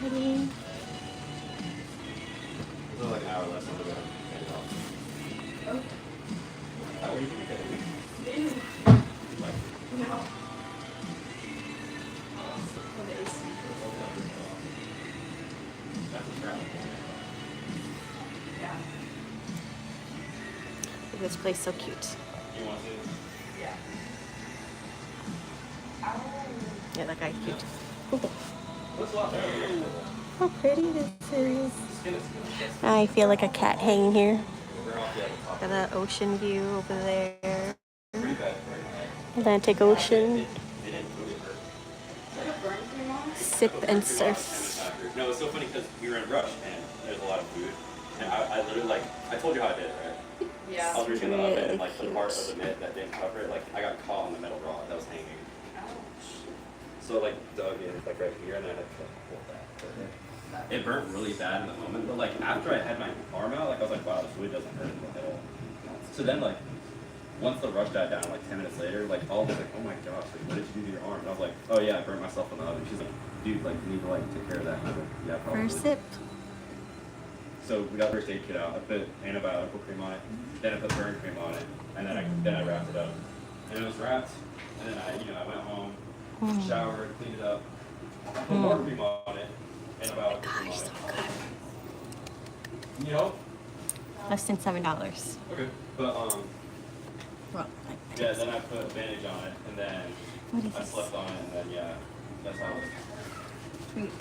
honey. It's like an hour less than the Oh, How are you going to get it? Like, No. For the AC. that's a travel. Yeah. This place so cute. You want to? Yeah. Ow. Yeah, that guy's cute. Looks a lot better. How pretty this is. Skin is good. I feel like a cat hanging here. We're off the other top. Got an ocean view over there. Pretty bad for it. Atlantic Ocean. They didn't move it. Is that a burn cream on? Sip and surf. No, it's so funny because we were in a rush and there's a lot of food. And I literally, like, I told you how I did it, right? Yeah. I was reaching the oven Really and, like, the cute. part of the mitt that didn't cover it, like, I got caught on the metal rod that was hanging. Ouch. So, like, dug in, like, right here, and then I had to pull that. It burnt really bad in the moment, but, like, after I had my arm out, like, I was like, wow, this really doesn't hurt at all. So then, like, once the rush died down, like 10 minutes later, like all was like, oh my gosh, like what did you do to your arm? And I was like, oh yeah, I burnt myself in the oven. She's like, dude, like you need to like take care of that. And I was like, yeah, probably. First sip. So we got first aid kit out. I put antibiotic cream on it, then I put burn cream on it, and then I wrapped it up. And it was wrapped, and then I went home, showered, cleaned it up, put more cream on it, antibiotic cream on it. You know? Less than $7. Okay. But Well, yeah, then I put a bandage on it, and then What is I this? slept on it, and then yeah, that's how it was. Sweet.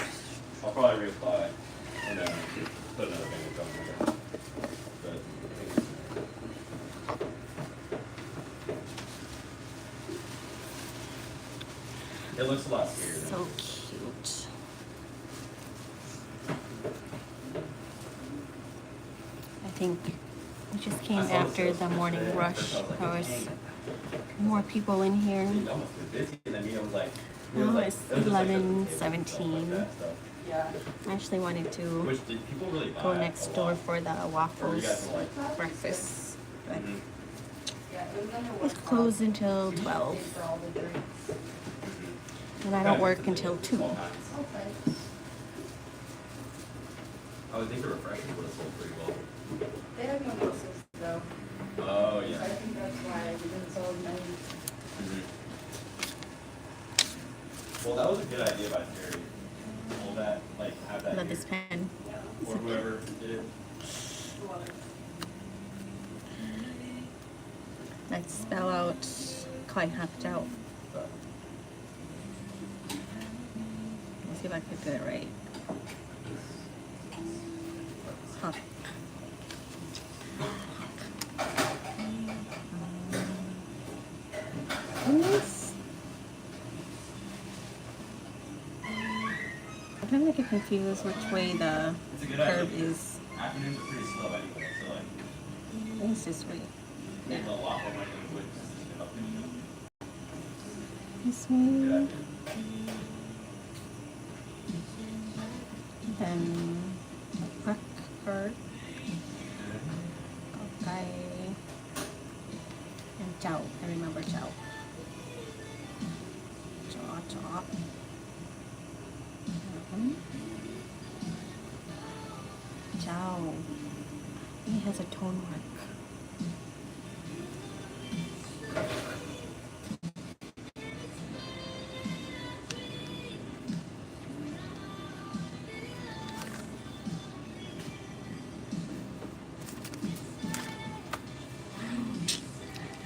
I'll probably reapply, and then put another bandage on it. But it looks a lot scarier. So cute. I think we just came after the morning rush. There was more people in here. It almost was busy, and then Mia was like, Now it's 11:17. Yeah. I actually wanted to Which did people really buy? go next door for the Or you waffles guys were like, breakfast. But mhm. Yeah, it was under it's work closed until policy 12. for all the drinks. And I don't work until 2. Okay. I would think the refreshers would have sold pretty well. They have mimosas though. Oh So I yeah. think that's why we didn't sell as many. Mhm. Well, that was a good idea by Terry. Well, that like have I that love here. this pen. Or whoever did it. Let's spell out Koi Hak Chow. But Let's see if I can do it right. Hak. Nice. Sometimes I get confused which way the it's a good curve idea. is. Afternoons are pretty slow anyway, so like I think it's this way. there's a lot more money than would up This Good way. idea. Then Park Park. Okay. And Chow. I remember Chow. Chow, Chow. Chow. He has a tone mark.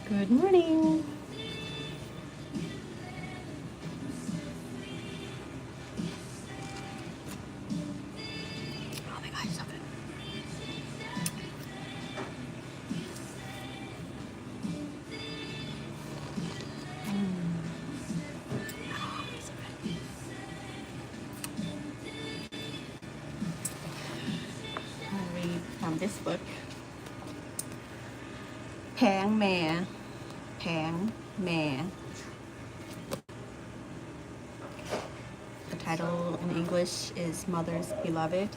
Good morning. Oh my god, it's so good. Oh, it's so good. I'll read from this book. Pang Meh. Pang Meh. The title in English is Mother's Beloved.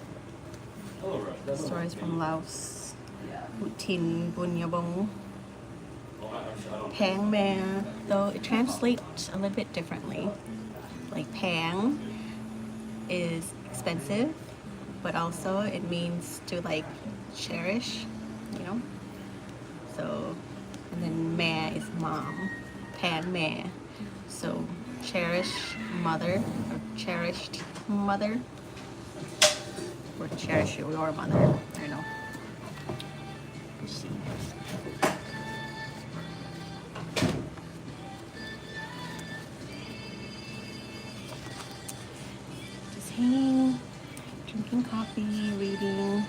Hello, Rush. Stories from Laos. Yeah. Tin Bunyabong. Well, I don't. Pang Meh, though it translates a little bit differently. Like Pang is expensive, but also it means to like cherish, you know. So, and then mẹ is mom, pan mẹ. So cherish mother or cherished mother or cherish your mother. I don't know. Let's see. Just hanging, drinking coffee, reading.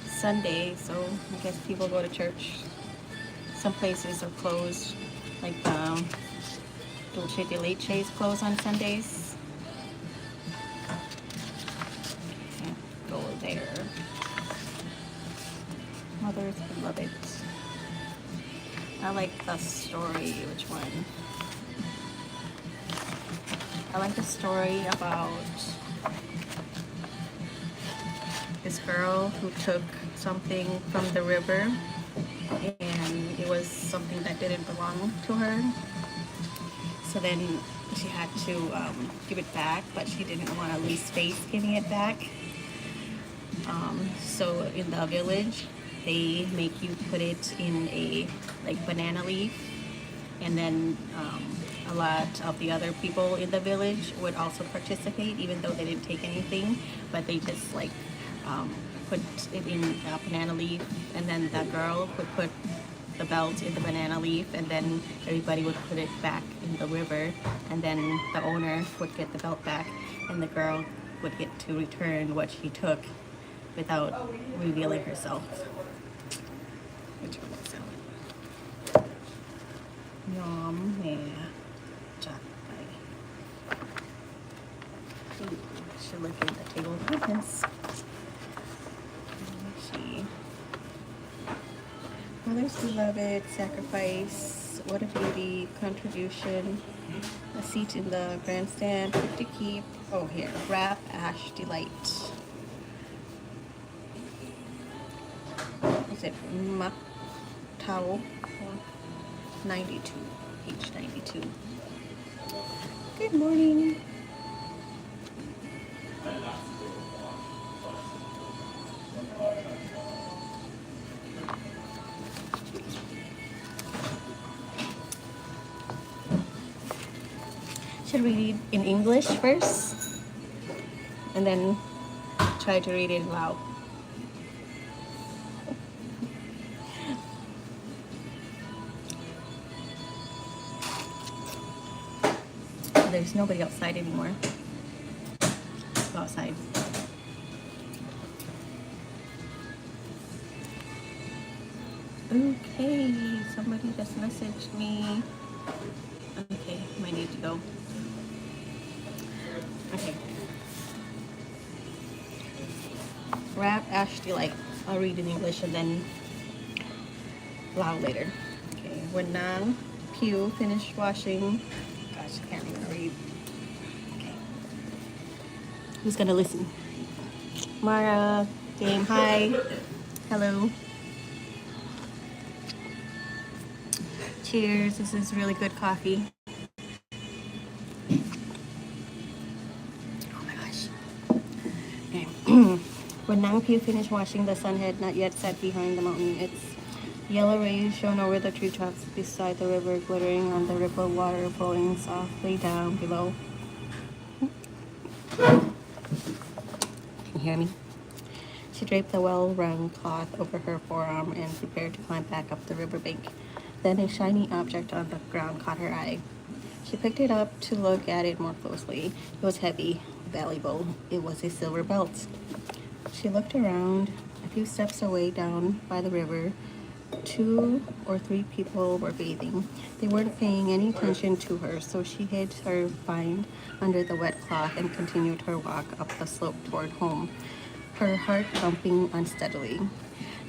Sunday, so I guess people go to church. Some places are closed, like Dulce de Leche is closed on Sundays. Can't go there. Mother's Beloved. I like the story. Which one? I like the story about this girl who took something from the river and it was something that didn't belong to her. So then she had to give it back, but she didn't want to lose face giving it back. So in the village, they make you put it in a like banana leaf, and then a lot of the other people in the village would also participate, even though they didn't take anything, but they just like put it in a banana leaf, and then the girl would put the belt in the banana leaf, and then everybody would put it back in the river, and then the owner would get the belt back, and the girl would get to return what she took without revealing herself. Which one is it? Yum, yeah. Jack, should look at the table of contents. Mother's Beloved, Sacrifice, What a Beauty, Contribution, A Seat in the Grandstand, Pick to Keep, oh here, Wrap, Ash, Delight. Is it Matao? 92, page 92. Good morning. Should we read in English first and then try to read it in Lao? There's nobody outside anymore. Go outside. Okay, somebody just messaged me. Okay, might need to go. Okay. Wrap, Ash, Delight. I'll read in English and then Lao later. Okay, when Nang Pew finished washing, gosh, I can't even read. Okay. Who's gonna listen? Mara, Dame, hi. Hello. Cheers, this is really good coffee. Oh my gosh. Okay. When Nang Pew finished washing, the sun had not yet set behind the mountain. Its yellow rays shone over the treetops beside the river, glittering on the rippled water flowing softly down below. Can you hear me? She draped the well-wrung cloth over her forearm and prepared to climb back up the riverbank. Then a shiny object on the ground caught her eye. She picked it up to look at it more closely. It was heavy, valuable. It was a silver belt. She looked around. A few steps away down by the river, 2 or 3 people were bathing. They weren't paying any attention to her, so she hid her find under the wet cloth and continued her walk up the slope toward home, her heart thumping unsteadily.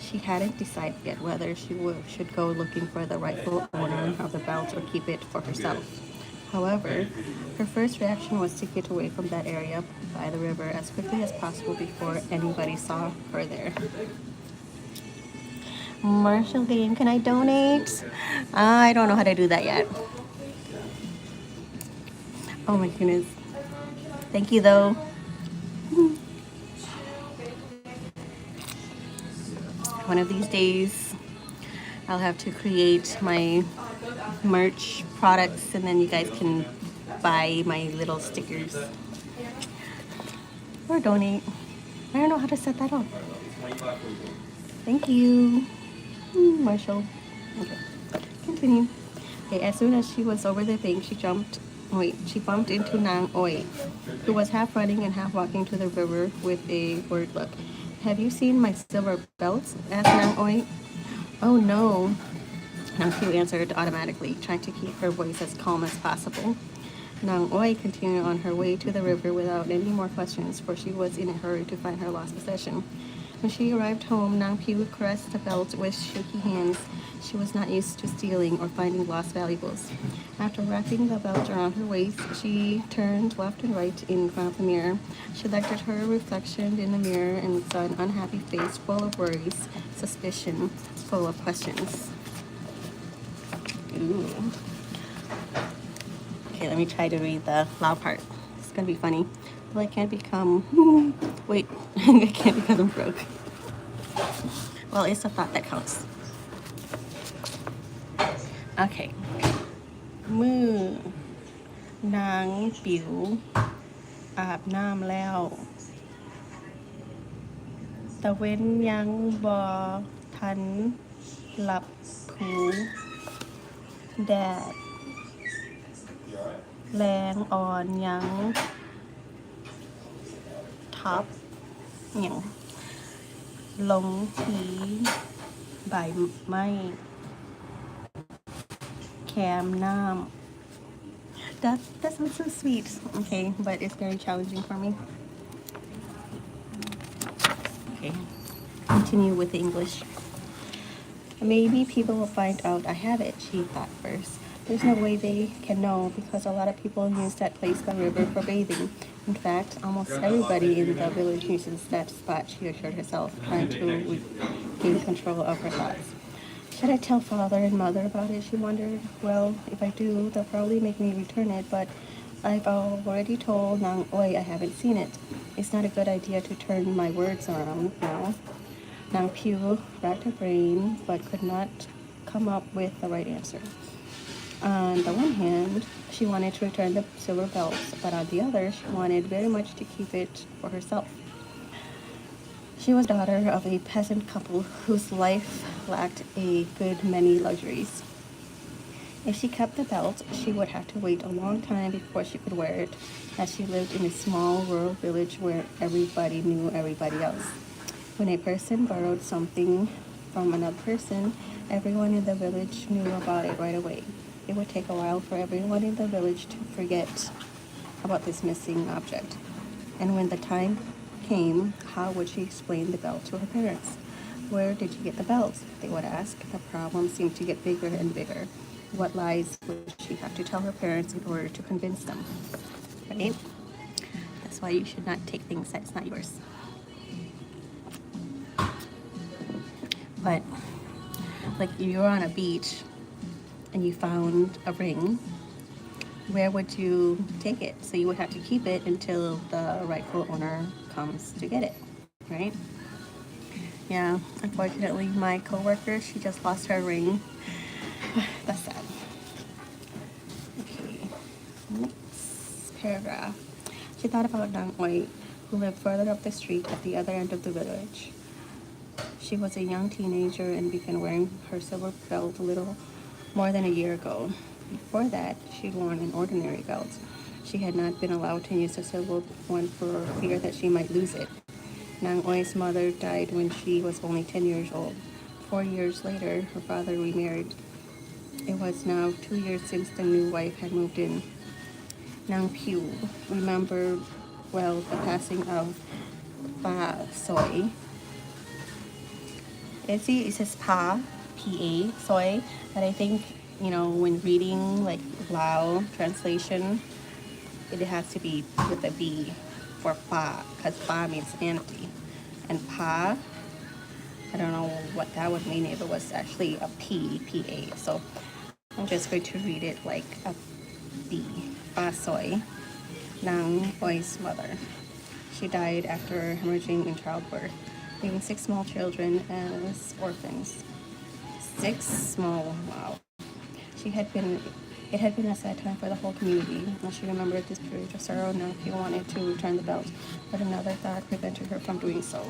She hadn't decided yet whether she should go looking for the rightful owner of the belt or keep it for herself. However, her first reaction was to get away from that area by the river as quickly as possible before anybody saw her there. Marshall Game, can I donate? I don't know how to do that yet. Oh my goodness. Thank you though. One of these days, I'll have to create my merch products and then you guys can buy my little stickers or donate. I don't know how to set that up. Thank you, Marshall. Okay, continue. Okay, as soon as she was over the bank, she bumped into Nang Oi, who was half running and half walking to the river with a worried look. Have you seen my silver belts? Asked Nang Oi. Oh no, Nang Q answered automatically, trying to keep her voice as calm as possible. Nang Oi continued on her way to the river without any more questions, for she was in a hurry to find her lost possession. When she arrived home, Nang Piu caressed the belt with shaky hands. She was not used to stealing or finding lost valuables. After wrapping the belt around her waist, she turned left and right in front of the mirror. She looked at her reflection in the mirror and saw an unhappy face full of worries, suspicion, full of questions. Ooh. Okay, let me try to read the Lao part. It's gonna be funny. Well, I can't become. Wait, I can't because I'm broke. Well, it's a thought that counts. Okay. เมื่อนางปิ๋วอาบน้ำแล้วตะเว้นยังบ่ทันหลับผูแดดแรงอ่อนยังทับอย่างลงทีใบไม้แคมน้ำ that sounds so sweet. Okay, but it's very challenging for me. Okay, continue with the English. Maybe people will find out I have it, she thought first. There's no way they can know because a lot of people use that place by the river for bathing. In fact, almost everybody in the village uses that spot, she assured herself, trying to regain control of her thoughts. Should I tell father and mother about it, she wondered. Well, if I do, they'll probably make me return it, but I've already told Nang Oi I haven't seen it. It's not a good idea to turn my words around now. Nang Piu racked her brain, but could not come up with the right answer. On the one hand, she wanted to return the silver belts, but on the other, she wanted very much to keep it for herself. She was daughter of a peasant couple whose life lacked a good many luxuries. If she kept the belt, she would have to wait a long time before she could wear it, as she lived in a small rural village where everybody knew everybody else. When a person borrowed something from another person, everyone in the village knew about it right away. It would take a while for everyone in the village to forget about this missing object. And when the time came, how would she explain the belt to her parents? Where did you get the belt? They would ask. The problem seemed to get bigger and bigger. What lies would she have to tell her parents in order to convince them? Right? That's why you should not take things that's not yours. But like if you're on a beach and you found a ring, where would you take it? So you would have to keep it until the rightful owner comes to get it, right? Yeah, unfortunately my coworker, she just lost her ring. That's sad. Okay, next paragraph. She thought about Nang Oi, who lived further up the street at the other end of the village. She was a young teenager and began wearing her silver belt a little more than a year ago. Before that, she'd worn an ordinary belt. She had not been allowed to use the silver one for fear that she might lose it. Nang Oi's mother died when she was only 10 years old. 4 years later, her father remarried. It was now 2 years since the new wife had moved in. Nang Piu remembered well the passing of Pa Soy. It says Pa, P-A, Soy, but I think, when reading like Lao translation, it has to be with a B for Pa, because Pa means empty. And Pa, I don't know what that would mean if it was actually a P, P-A. So I'm just going to read it like a B, Pa Soy. Nang Oi's mother. She died after hemorrhaging in childbirth, leaving 6 small children as orphans. 6 small, wow. She had been, it had been a sad time for the whole community. As she remembered this period of sorrow, none of you wanted to return the belt, but another thought prevented her from doing so.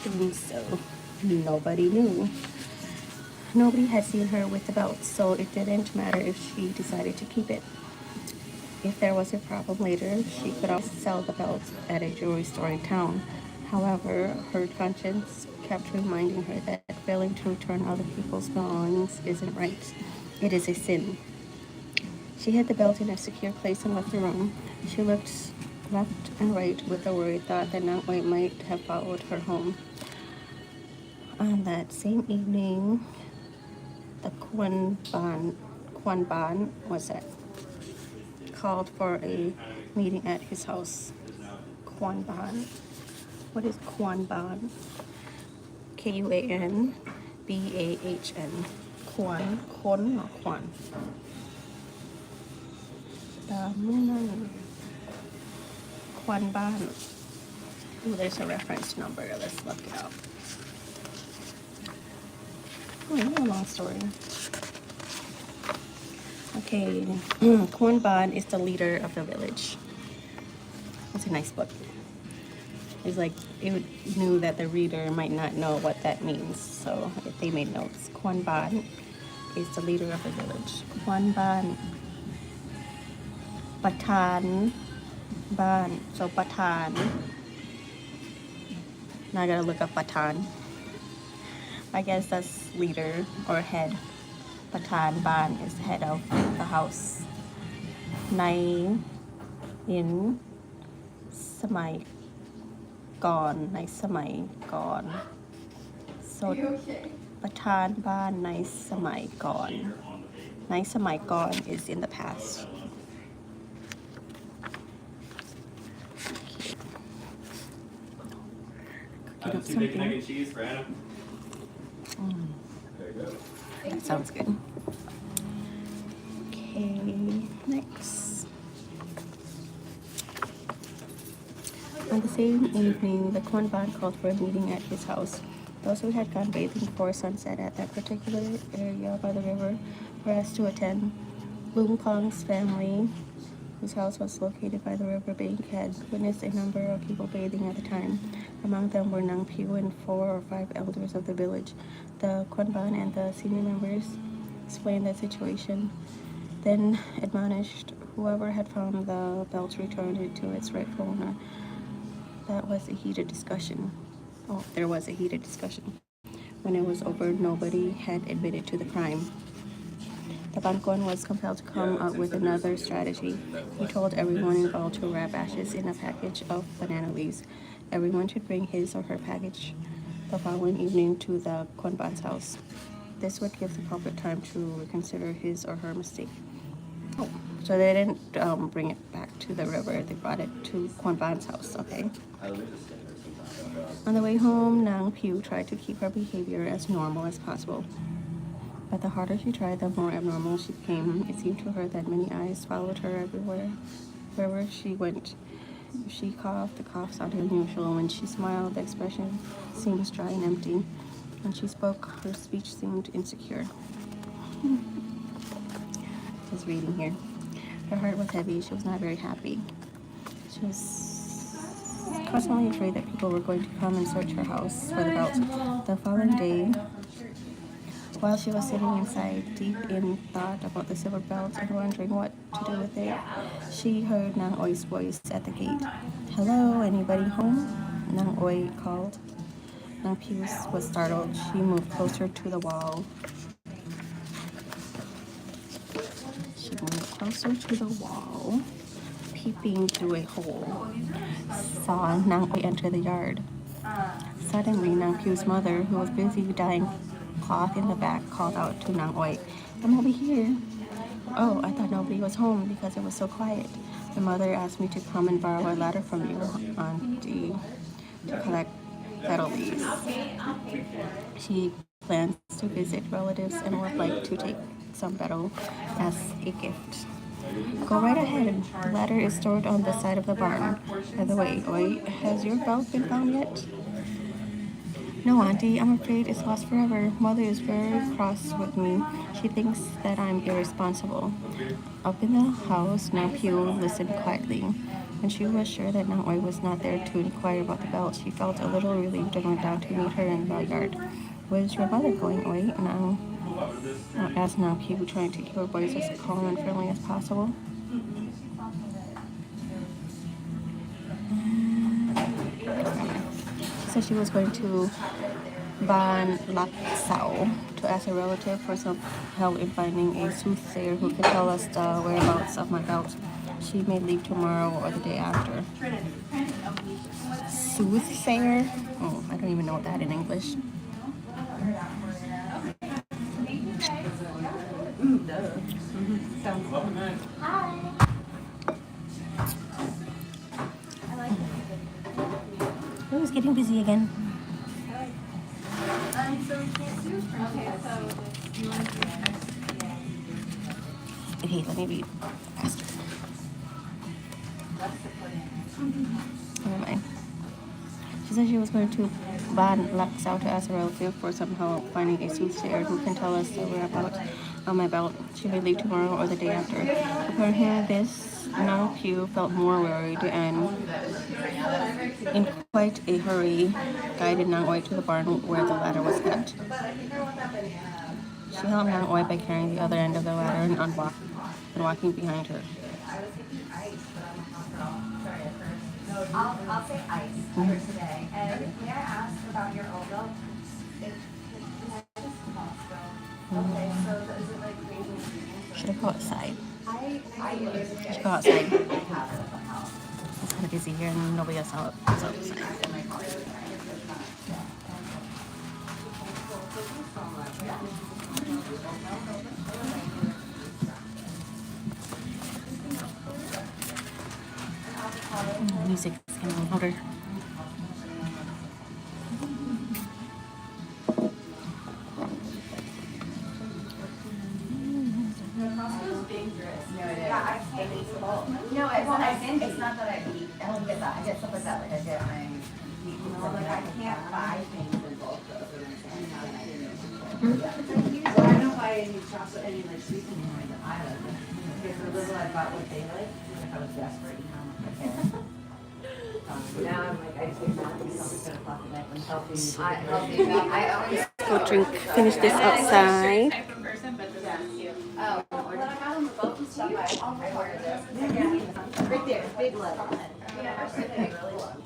Doing so, nobody knew. Nobody had seen her with the belt, so it didn't matter if she decided to keep it. If there was a problem later, she could always sell the belt at a jewelry store in town. However, her conscience kept reminding her that failing to return other people's belongings isn't right. It is a sin. She hid the belt in a secure place and left the room. She looked left and right with a worried thought that Nang Wei might have followed her home. On that same evening, the Quan Ban was called for a meeting at his house. Quan Ban. What is Quan Ban? Kuanbahn. Quan. Kun or Quan? Quan Ban. Ooh, there's a reference number. Let's look it up. Oh, a long story. Okay, Quan Ban is the leader of the village. It's a nice book. It's like it knew that the reader might not know what that means, so if they made notes. Quan Ban is the leader of the village. Quan Ban. Patan Ban. So Patan. Now I gotta look up Patan. I guess that's leader or head. Patan Ban is head of the house. In Samai Gone. So Patan Ban Nai Samai Gone. Nai Samai Gone is in the past. Cooking up Two bacon, egg, something. and cheese for Anna. There you go. That sounds good. Okay, next. On the same evening, the Quan Ban called for a meeting at his house. Those who had gone bathing before sunset at that particular area by the river were asked to attend. Lung Pong's family, whose house was located by the river bank, had witnessed a number of people bathing at the time. Among them were Nang Piu and 4 or 5 elders of the village. The Quan Ban and the senior members explained the situation, then admonished whoever had found the belt to return it to its rightful owner. That was a heated discussion. Oh, there was a heated discussion. When it was over, nobody had admitted to the crime. The Banquan was compelled to come up with another strategy. He told everyone involved to wrap ashes in a package of banana leaves. Everyone should bring his or her package the following evening to the Quan Ban's house. This would give the culprit time to reconsider his or her mistake. Oh, so they didn't bring it back to the river. They brought it to Quan Ban's house, okay? On the way home, Nang Piu tried to keep her behavior as normal as possible. But the harder she tried, the more abnormal she became. It seemed to her that many eyes followed her everywhere, wherever she went. If she coughed, the cough sounded unusual. When she smiled, the expression seemed dry and empty. When she spoke, her speech seemed insecure. Just reading here. Her heart was heavy. She was not very happy. She was constantly afraid that people were going to come and search her house for the belt. The following day, while she was sitting inside, deep in thought about the silver belt and wondering what to do with it, she heard Nang Oi's voice at the gate. "Hello, anybody home?" Nang Oi called. Nang Piu was startled. She moved closer to the wall. Peeping through a hole, saw Nang Oi enter the yard. Suddenly, Nang Piu's mother, who was busy dyeing cloth in the back, called out to Nang Oi, "I'm over here." Oh, I thought nobody was home because it was so quiet. My mother asked me to come and borrow a ladder from you, Auntie, to collect petal leaves. She plans to visit relatives and would like to take some petal as a gift. Go right ahead. The ladder is stored on the side of the barn. By the way, Oi, has your belt been found yet? No, Auntie, I'm afraid it's lost forever. Mother is very cross with me. She thinks that I'm irresponsible. Up in the house, Now Pew listened quietly. When she was sure that Naoi was not there to inquire about the belt, she felt a little relieved and went down to meet her in the yard. Where's your mother going, Oi? Now asked Now Pew, trying to keep her voice as calm and friendly as possible. She said she was going to Ban Laksao to ask a relative for some help in finding a soothsayer who can tell us the whereabouts of my belt. She may leave tomorrow or the day after. Soothsayer? Oh, I don't even know that in English. Oh, it's getting busy again. Okay, let me read faster. Never mind. She said she was going to Ban Laksao to ask a relative for some help finding a soothsayer who can tell us the whereabouts on my belt. She may leave tomorrow or the day after. Upon hearing this, Now Pew felt more worried and, in quite a hurry, guided Nang Oi to the barn where the ladder was kept. She held Nang Oi by carrying the other end of the ladder and walking behind her. I'll say ice for today. And may I ask about your old milk? Okay, so is it like crazy ingredients? Should I go outside? I use Should I go outside? I have it at the house. It's kind of busy here and nobody else out. So outside. Music is getting louder. No, it's not that I eat. I don't get that. I get stuff like that. Like I get my meat. Like I can't buy things in bulk though. Well, I don't buy any chocolate, any like sweetening or anything either. Because the little I bought what they like, if I was desperate, you know, I can't. Now I'm like, I take that and something's gonna pop it up and healthy. I always Go drink. Finish this outside. oh, when I'm out on the boat and stuff, I wear this. Right there, big lead on it. Yeah, I really love.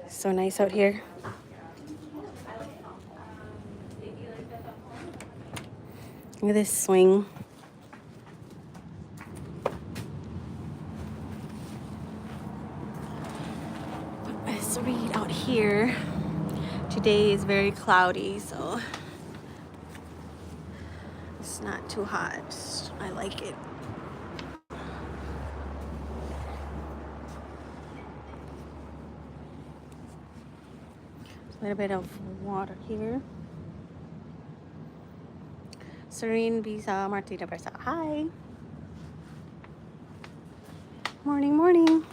So nice out here. Look at this swing. Let's read out here. Today is very cloudy, so it's not too hot. I like it. A little bit of water here. Serene Visa Martina Versa. Hi. Morning, morning.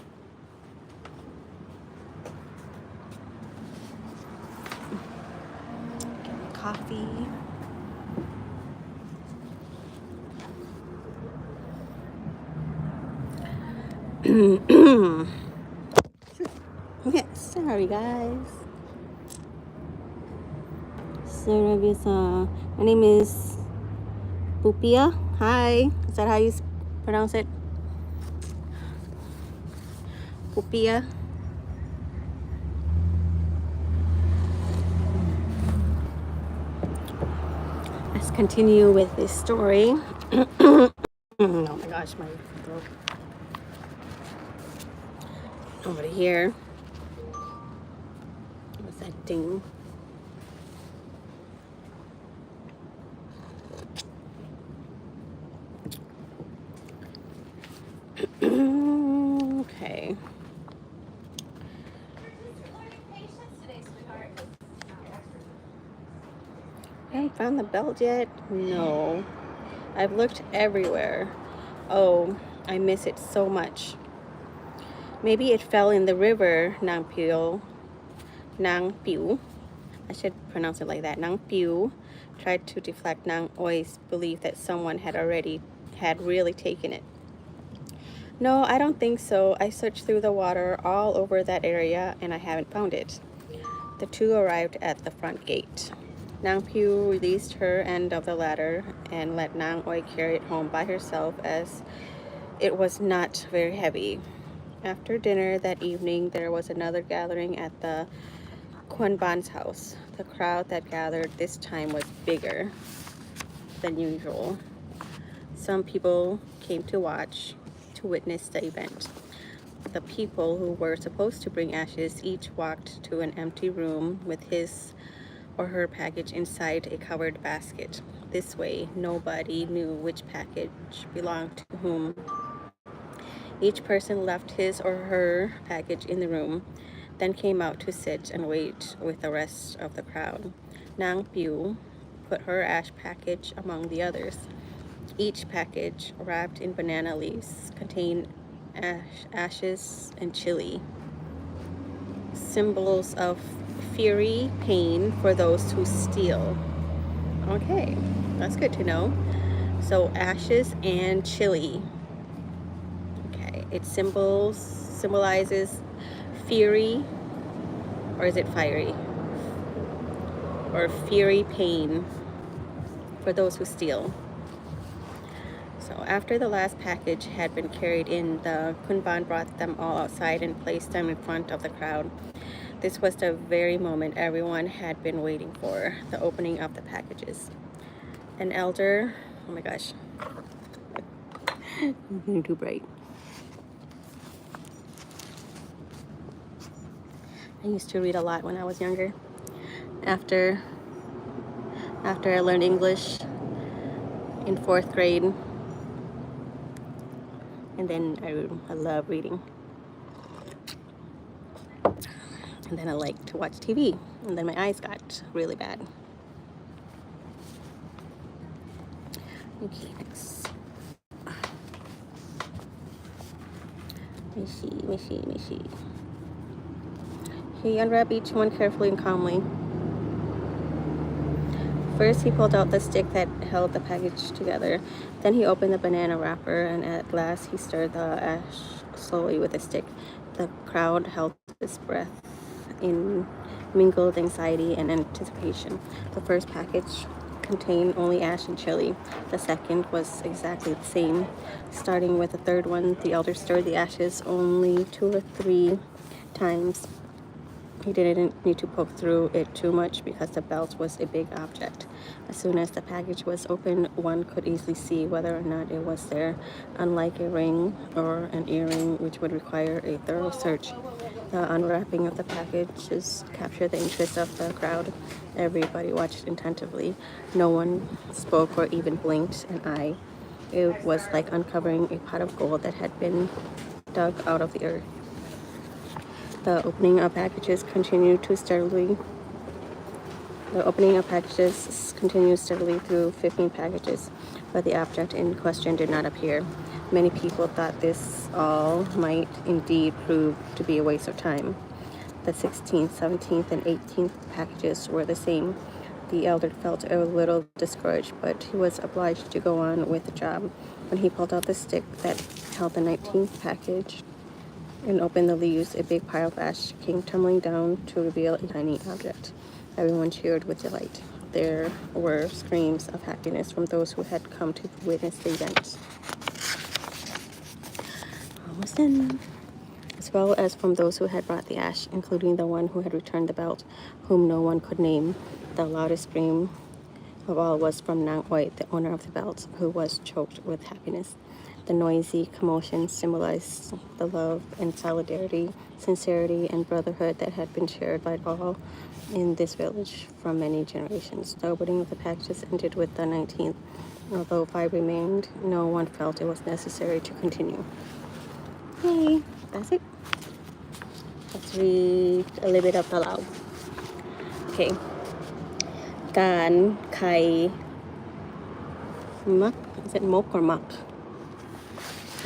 Getting coffee. Okay, sorry guys. My name is Pupia. Hi. Is that how you pronounce it? Pupia. Let's continue with this story. Oh my gosh, my throat. Over here. What's that ding? Okay. I haven't found the belt yet. No. I've looked everywhere. Oh, I miss it so much. Maybe it fell in the river, Nang Piu. Nang Piu. I should pronounce it like that. Nang Piu tried to deflect Nang Oi's belief that someone had really taken it. No, I don't think so. I searched through the water all over that area and I haven't found it. The two arrived at the front gate. Nang Piu released her end of the ladder and let Nang Oi carry it home by herself as it was not very heavy. After dinner that evening, there was another gathering at the Quan Ban's house. The crowd that gathered this time was bigger than usual. Some people came to witness the event. The people who were supposed to bring ashes each walked to an empty room with his or her package inside a covered basket. This way, nobody knew which package belonged to whom. Each person left his or her package in the room, then came out to sit and wait with the rest of the crowd. Nang Piu put her ash package among the others. Each package, wrapped in banana leaves, contained ashes and chili, symbols of fury, pain for those who steal. Okay, that's good to know. So ashes and chili. Okay, it symbolizes fury, or is it fiery? Or fury, pain for those who steal. So after the last package had been carried in, the Kunban brought them all outside and placed them in front of the crowd. This was the very moment everyone had been waiting for, the opening of the packages. An elder, oh my gosh, I'm getting too bright. I used to read a lot when I was younger. After I learned English in 4th grade, and then I love reading. And then I liked to watch TV, and then my eyes got really bad. Okay, next. Let me see. He unwrapped each one carefully and calmly. First, he pulled out the stick that held the package together. Then he opened the banana wrapper, and at last he stirred the ash slowly with a stick. The crowd held its breath in mingled anxiety and anticipation. The first package contained only ash and chili. The second was exactly the same. Starting with the third one, the elder stirred the ashes only 2 or 3 times. He didn't need to poke through it too much because the belt was a big object. As soon as the package was open, one could easily see whether or not it was there, unlike a ring or an earring, which would require a thorough search. The unwrapping of the packages captured the interest of the crowd. Everybody watched attentively. No one spoke or even blinked an eye. It was like uncovering a pot of gold that had been dug out of the earth. The opening of packages continued steadily through 15 packages, but the object in question did not appear. Many people thought this all might indeed prove to be a waste of time. The 16th, 17th, and 18th packages were the same. The elder felt a little discouraged, but he was obliged to go on with the job. When he pulled out the stick that held the 19th package and opened the leaves, a big pile of ash came tumbling down to reveal a tiny object. Everyone cheered with delight. There were screams of happiness from those who had come to witness the event. Almost done. As well as from those who had brought the ash, including the one who had returned the belt, whom no one could name. The loudest scream of all was from Nang Oi, the owner of the belt, who was choked with happiness. The noisy commotion symbolized the love and solidarity, sincerity, and brotherhood that had been shared by all in this village from many generations. The opening of the packages ended with the 19th. Although 5 remained, no one felt it was necessary to continue. Okay, that's it. Let's read a little bit of the Lao. Okay. การไขมัก is it mok or mak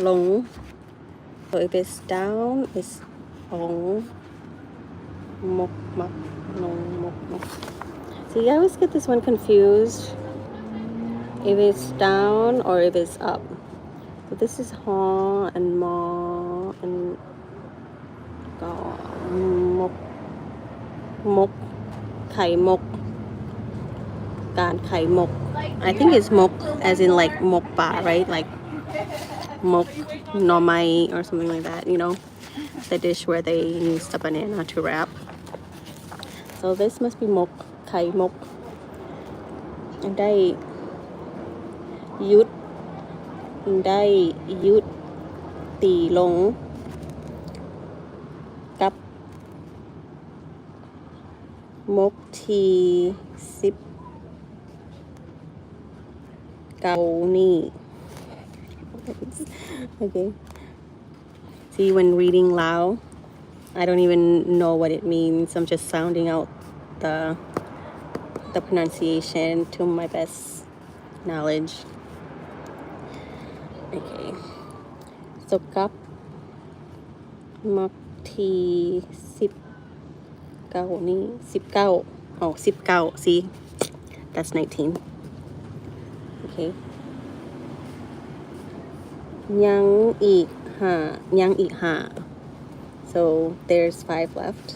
ลง so if it's down it's องmok mak long mok mak. See, I always get this one confused if it's down or if it's up. So this is ha and ma and ga mok mok ไข่มก การไข่มก I think it's mok as in like mok pa, right? Like mok nomai or something like that, you know? The dish where they use the banana to wrap. So this must be mok, ไข่มก ได้ยุดได้ยุดตีลงกับมกทีสิบเกานี่ okay. See, when reading Lao, I don't even know what it means. I'm just sounding out the pronunciation to my best knowledge. Okay. So kap mak ti sip gao ni sip gao. Oh, sip gao. See, that's 19. Okay. Yang ik ha. Yang ik ha. So there's 5 left.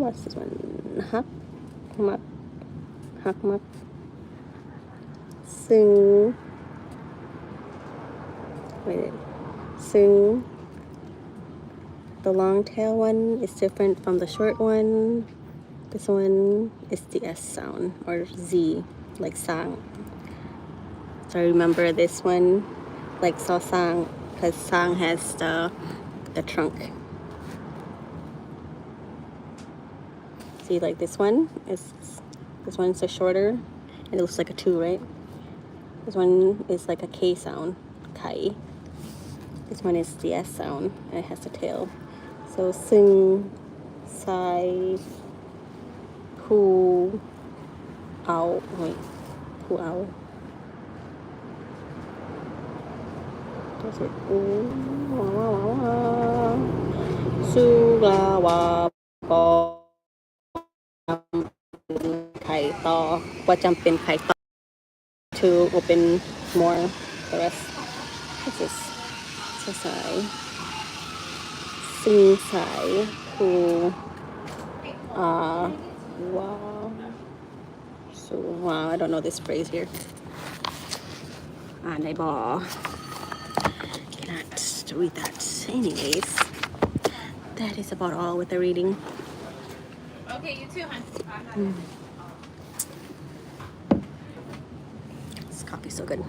What's this one? Hak mak. Hak mak. Sung. Wait. Sung. The long tail one is different from the short one. This one is the S sound or Z, like sang. So I remember this one, like so sang, because sang has the trunk. See, like this one one's a shorter, and it looks like a 2, right? This one is like a K sound, kai. This one is the S sound, and it has the tail. So sing, sai, pu, ao. Wait, pu ao. That's it. Su la wa po. ไข่ต่อว่าจำเป็นไข่ต่อ to open more the rest. What's this? สายซึ่งสายคูwow. So wow, I don't know this phrase here. ในบ่อ cannot read that. Anyways, that is about all with the reading. Okay, you too, hon. This coffee's so good.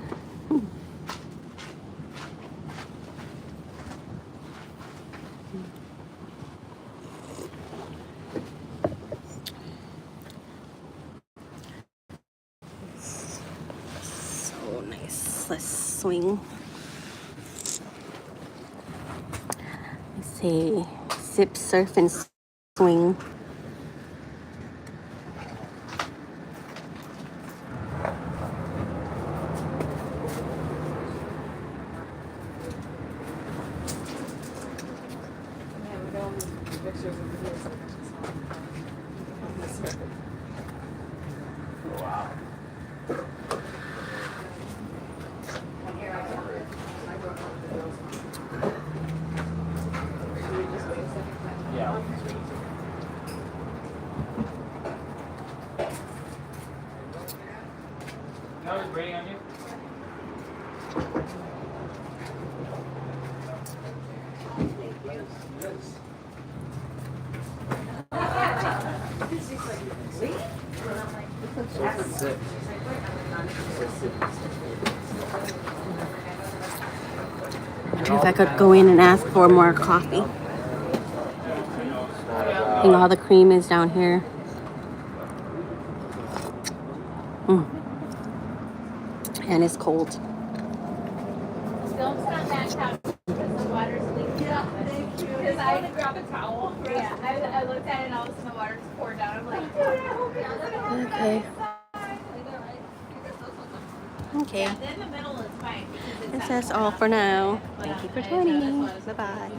So nice. Let's swing. Let's say sip, surf, and swing. Wow. Yeah. No, it's raining on you. I wonder if I could go in and ask for more coffee. You know how the cream is down here. And it's cold. Don't stop back out because the water's leaking. Yeah, thank you. Because I had to grab a towel. Yeah, I looked at it and all of a sudden the water just poured down. I'm like, Okay. Okay. yeah, in the middle is fine because it's That's all for now. Thank you for joining me. Bye bye.